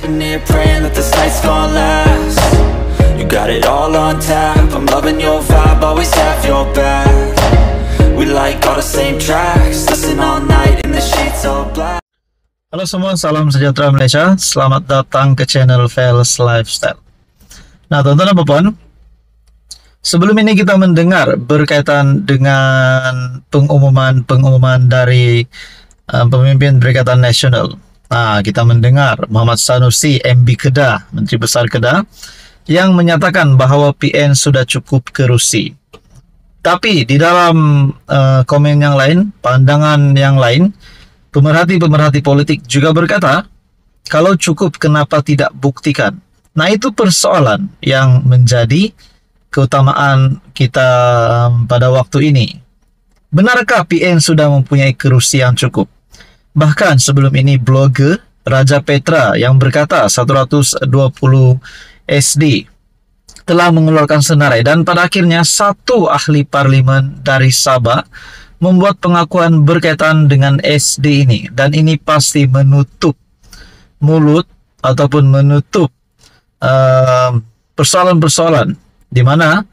sitting here praying that this night's gonna last. You got it all on tap, I'm loving your vibe, always have your back. We like all the same tracks, listen all night in the sheets all black. Halo semua, salam sejahtera Malaysia. Selamat datang ke channel Fels Lifestyle. Nah, teman-teman apa pun, sebelum ini kita mendengar berkaitan dengan pengumuman dari pemimpin Perikatan Nasional. Nah, kita mendengar Muhammad Sanusi, MB Kedah, Menteri Besar Kedah, yang menyatakan bahwa PN sudah cukup kerusi. Tapi di dalam komen yang lain, pandangan yang lain, pemerhati-pemerhati politik juga berkata, kalau cukup kenapa tidak buktikan? Nah, itu persoalan yang menjadi keutamaan kita pada waktu ini. Benarkah PN sudah mempunyai kerusi yang cukup? Bahkan sebelum ini blogger Raja Petra yang berkata 120 SD telah mengeluarkan senarai, dan pada akhirnya satu ahli parlimen dari Sabah membuat pengakuan berkaitan dengan SD ini, dan ini pasti menutup mulut ataupun menutup persoalan-persoalan di mana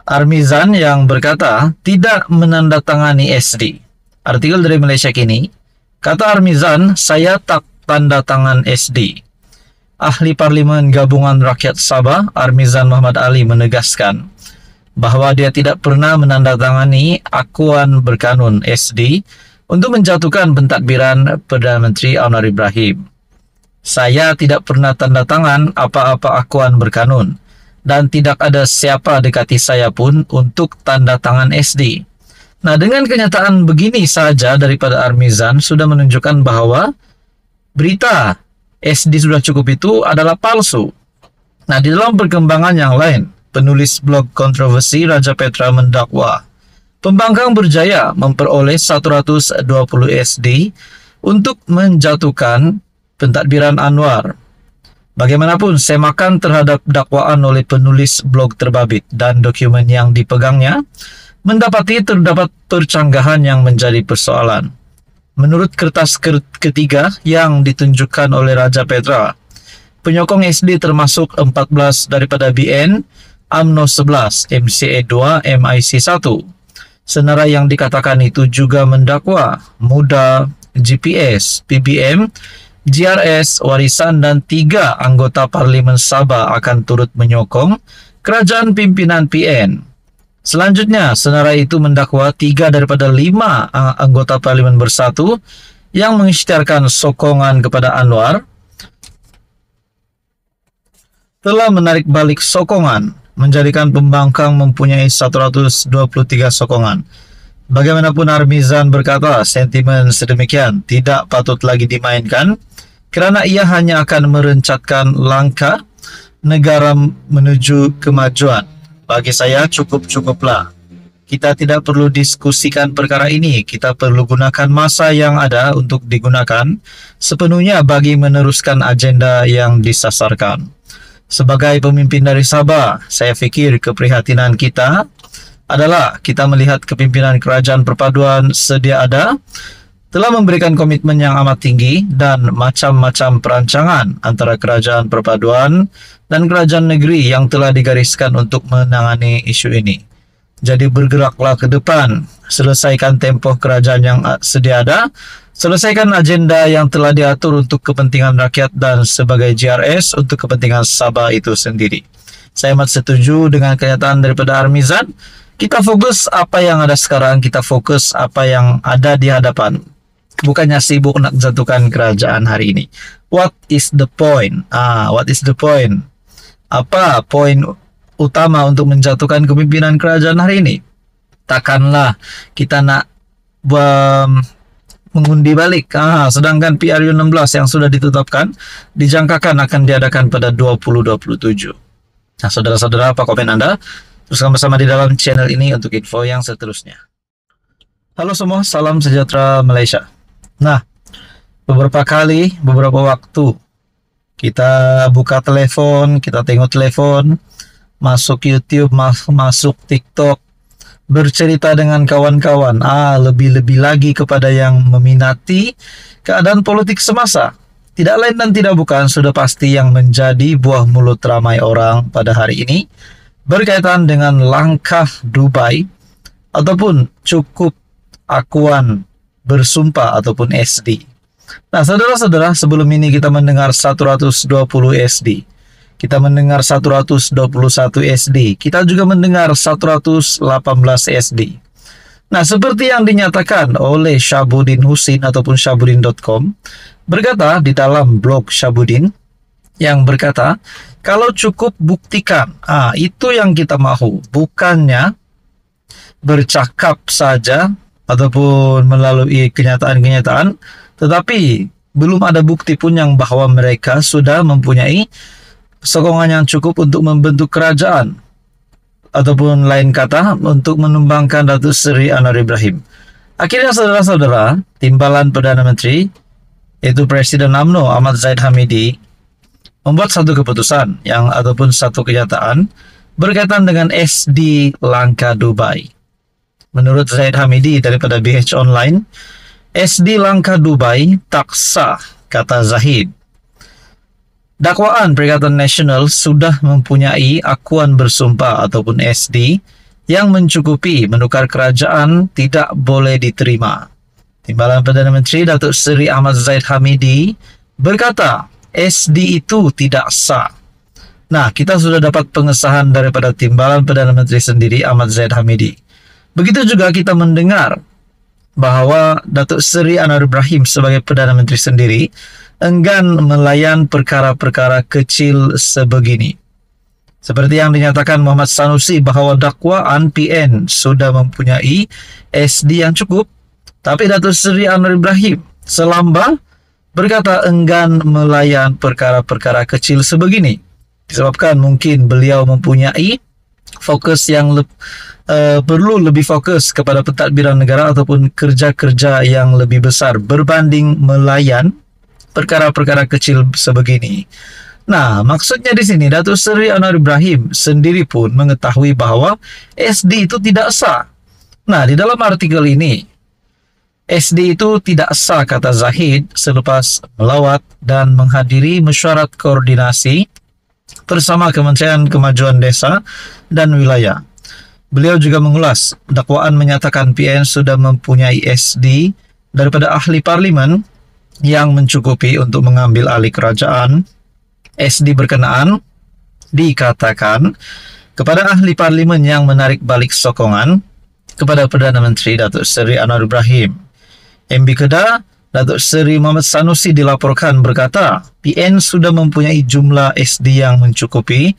Armizan yang berkata tidak menandatangani SD. Artikel dari Malaysia Kini, kata Armizan, saya tak tanda tangan SD. Ahli Parlimen Gabungan Rakyat Sabah, Armizan Muhammad Ali, menegaskan bahwa dia tidak pernah menandatangani akuan berkanun SD untuk menjatuhkan pentadbiran Perdana Menteri Anwar Ibrahim. Saya tidak pernah tanda tangan apa-apa akuan berkanun, dan tidak ada siapa dekati saya pun untuk tanda tangan SD. Nah, dengan kenyataan begini saja daripada Armizan sudah menunjukkan bahwa berita SD sudah cukup itu adalah palsu. Nah, di dalam perkembangan yang lain, penulis blog kontroversi Raja Petra mendakwa pembangkang berjaya memperoleh 120 SD untuk menjatuhkan pentadbiran Anwar. Bagaimanapun, semakan terhadap dakwaan oleh penulis blog terbabit dan dokumen yang dipegangnya mendapati terdapat percanggahan yang menjadi persoalan. Menurut kertas ketiga yang ditunjukkan oleh Raja Petra, penyokong SD termasuk 14 daripada BN, UMNO 11, MCA 2, MIC 1. Senarai yang dikatakan itu juga mendakwa Muda, GPS, PBM, GRS, Warisan, dan 3 anggota Parlimen Sabah akan turut menyokong kerajaan pimpinan PN. Selanjutnya, senarai itu mendakwa 3 daripada 5 anggota Parlimen Bersatu yang mengisytiharkan sokongan kepada Anwar telah menarik balik sokongan, menjadikan pembangkang mempunyai 123 sokongan. Bagaimanapun, Armizan berkata sentimen sedemikian tidak patut lagi dimainkan kerana ia hanya akan merencatkan langkah negara menuju kemajuan. Bagi saya cukup-cukuplah. Kita tidak perlu diskusikan perkara ini. Kita perlu gunakan masa yang ada untuk digunakan sepenuhnya bagi meneruskan agenda yang disasarkan. Sebagai pemimpin dari Sabah, saya fikir keprihatinan kita adalah kita melihat kepimpinan kerajaan perpaduan sedia ada telah memberikan komitmen yang amat tinggi dan macam-macam perancangan antara kerajaan perpaduan dan kerajaan negeri yang telah digariskan untuk menangani isu ini. Jadi bergeraklah ke depan, selesaikan tempoh kerajaan yang sedia ada, selesaikan agenda yang telah diatur untuk kepentingan rakyat dan sebagai GRS untuk kepentingan Sabah itu sendiri. Saya amat setuju dengan kenyataan daripada Armizan. Kita fokus apa yang ada sekarang, kita fokus apa yang ada di hadapan. Bukannya sibuk nak jatuhkan kerajaan hari ini. What is the point? What is the point? Apa poin utama untuk menjatuhkan kepimpinan kerajaan hari ini? Takkanlah kita nak mengundi balik. Sedangkan PRU 16 yang sudah ditetapkan dijangkakan akan diadakan pada 2027. Nah, saudara-saudara, apa komen Anda? Teruskan bersama di dalam channel ini untuk info yang seterusnya. Halo semua, salam sejahtera Malaysia. Nah, beberapa waktu kita buka telepon, kita tengok telepon, masuk YouTube, masuk TikTok, bercerita dengan kawan-kawan, lebih-lebih lagi kepada yang meminati keadaan politik semasa. tidak lain dan tidak bukan sudah pasti yang menjadi buah mulut ramai orang pada hari ini berkaitan dengan langkah Dubai ataupun cukup akuan bersumpah ataupun SD. Nah, saudara-saudara, sebelum ini kita mendengar 120 SD. Kita mendengar 121 SD. Kita juga mendengar 118 SD. Nah, seperti yang dinyatakan oleh Syahabudin Husin ataupun Syahabudin.com, berkata di dalam blog Syahabudin, yang berkata, kalau cukup buktikan, itu yang kita mau, bukannya bercakap saja ataupun melalui kenyataan-kenyataan, tetapi belum ada bukti pun yang bahwa mereka sudah mempunyai sokongan yang cukup untuk membentuk kerajaan, ataupun lain kata untuk menumbangkan Datuk Seri Anwar Ibrahim. Akhirnya saudara-saudara, timbalan Perdana Menteri yaitu Presiden UMNO Ahmad Zahid Hamidi membuat satu keputusan yang ataupun satu kenyataan berkaitan dengan SD langkah Dubai. Menurut Zahid Hamidi daripada BH Online, SD langkah Dubai tak sah, kata Zahid. Dakwaan Perikatan Nasional sudah mempunyai akuan bersumpah ataupun SD yang mencukupi menukar kerajaan tidak boleh diterima. Timbalan Perdana Menteri Datuk Seri Ahmad Zahid Hamidi berkata, SD itu tidak sah. Nah, kita sudah dapat pengesahan daripada Timbalan Perdana Menteri sendiri Ahmad Zahid Hamidi. Begitu juga kita mendengar bahwa Datuk Seri Anwar Ibrahim sebagai Perdana Menteri sendiri enggan melayan perkara-perkara kecil sebegini. Seperti yang dinyatakan Muhammad Sanusi bahwa dakwaan PN sudah mempunyai SD yang cukup, tapi Datuk Seri Anwar Ibrahim selamba berkata enggan melayan perkara-perkara kecil sebegini. Disebabkan mungkin beliau mempunyai fokus yang perlu lebih fokus kepada pentadbiran negara ataupun kerja-kerja yang lebih besar berbanding melayan perkara-perkara kecil sebegini. Nah, maksudnya di sini Datuk Seri Anwar Ibrahim sendiri pun mengetahui bahwa SD itu tidak sah. Nah, di dalam artikel ini, SD itu tidak sah, kata Zahid, selepas melawat dan menghadiri mesyuarat koordinasi bersama Kementerian Kemajuan Desa dan Wilayah. Beliau juga mengulas, dakwaan menyatakan PN sudah mempunyai SD daripada ahli parlimen yang mencukupi untuk mengambil alih kerajaan. SD berkenaan dikatakan kepada ahli parlimen yang menarik balik sokongan kepada Perdana Menteri Datuk Seri Anwar Ibrahim. MB Kedah, Datuk Seri Muhammad Sanusi dilaporkan berkata, PN sudah mempunyai jumlah SD yang mencukupi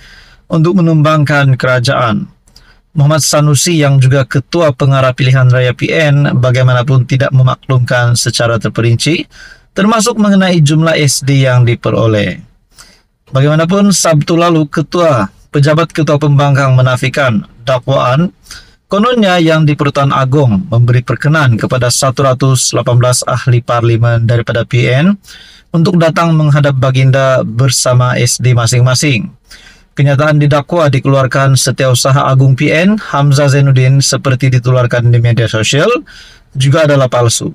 untuk menumbangkan kerajaan. Muhammad Sanusi yang juga Ketua Pengarah Pilihan Raya PN bagaimanapun tidak memaklumkan secara terperinci, termasuk mengenai jumlah SD yang diperoleh. Bagaimanapun, Sabtu lalu Pejabat Ketua Pembangkang menafikan dakwaan kononnya yang di Pertuan Agong memberi perkenan kepada 118 ahli parlimen daripada PN untuk datang menghadap baginda bersama SD masing-masing. Kenyataan didakwa dikeluarkan Setiausaha Agung PN Hamzah Zainuddin seperti ditularkan di media sosial juga adalah palsu.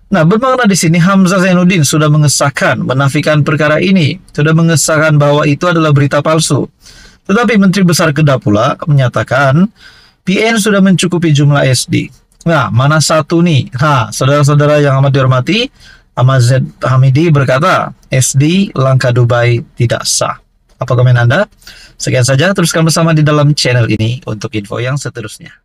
Nah, bermakna di sini Hamzah Zainuddin sudah mengesahkan, menafikan perkara ini, sudah mengesahkan bahwa itu adalah berita palsu. Tetapi Menteri Besar Kedah pula menyatakan PN sudah mencukupi jumlah SD. Nah, mana satu nih? Saudara-saudara yang amat dihormati, Ahmad Zahid Hamidi berkata, SD langkah Dubai tidak sah. Apa komen Anda? Sekian saja, teruskan bersama di dalam channel ini untuk info yang seterusnya.